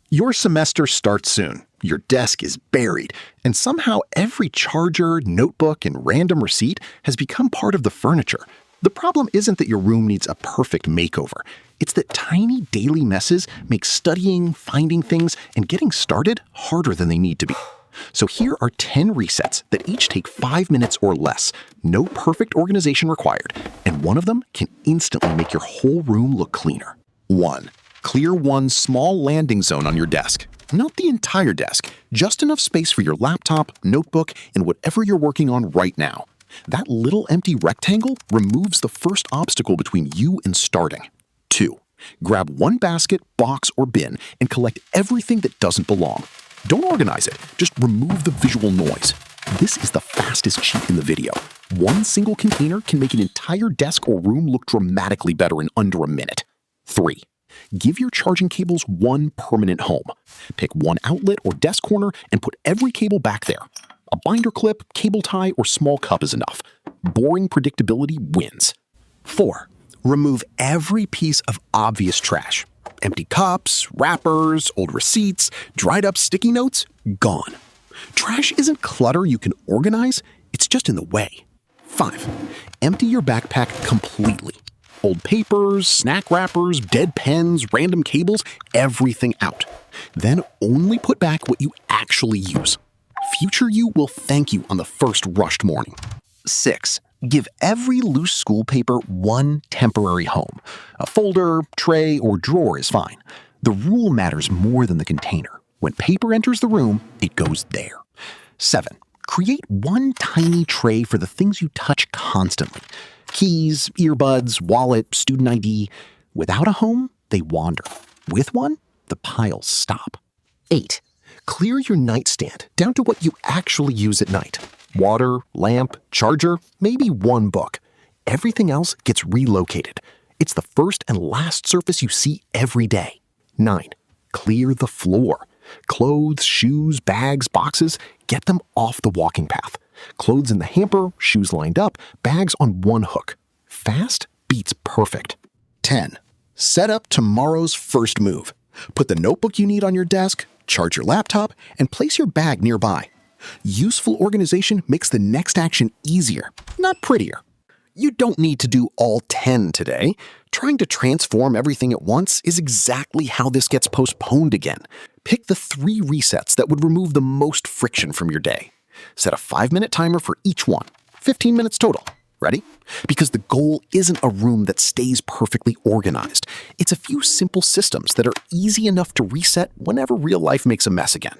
Your semester starts soon. Your desk is buried, and somehow every charger, notebook, and random receipt has become part of the furniture. The problem isn't that your room needs a perfect makeover. It's that tiny daily messes make studying, finding things, and getting started harder than they need to be. So here are 10 resets that each take 5 minutes or less. No perfect organization required, and one of them can instantly make your whole room look cleaner. 1. Clear one small landing zone on your desk. Not the entire desk, just enough space for your laptop, notebook, and whatever you're working on right now. That little empty rectangle removes the first obstacle between you and starting. 2. Grab one basket, box, or bin and collect everything that doesn't belong. Don't organize it, just remove the visual noise. This is the fastest cheat in the video. One single container can make an entire desk or room look dramatically better in under a minute. 3. Give your charging cables one permanent home. Pick one outlet or desk corner and put every cable back there. A binder clip, cable tie, or small cup is enough. Boring predictability wins. 4. Remove every piece of obvious trash. Empty cups, wrappers, old receipts, dried up sticky notes, gone. Trash isn't clutter you can organize, it's just in the way. 5. Empty your backpack completely. Old papers, snack wrappers, dead pens, random cables, everything out. Then only put back what you actually use. Future you will thank you on the first rushed morning. 6. Give every loose school paper one temporary home. A folder, tray, or drawer is fine. The rule matters more than the container. When paper enters the room, it goes there. 7. Create one tiny tray for the things you touch constantly. Keys, earbuds, wallet, student ID. Without a home, they wander. With one, the piles stop. 8. Clear your nightstand down to what you actually use at night. Water, lamp, charger, maybe one book. Everything else gets relocated. It's the first and last surface you see every day. 9. Clear the floor. Clothes, shoes, bags, boxes, get them off the walking path. Clothes in the hamper, shoes lined up, bags on one hook. Fast beats perfect. 10. Set up tomorrow's first move. Put the notebook you need on your desk, charge your laptop, and place your bag nearby. Useful organization makes the next action easier, not prettier. You don't need to do all 10 today. Trying to transform everything at once is exactly how this gets postponed again. Pick the 3 resets that would remove the most friction from your day. Set a 5-minute timer for each one, 15 minutes total. Ready? Because the goal isn't a room that stays perfectly organized. It's a few simple systems that are easy enough to reset whenever real life makes a mess again.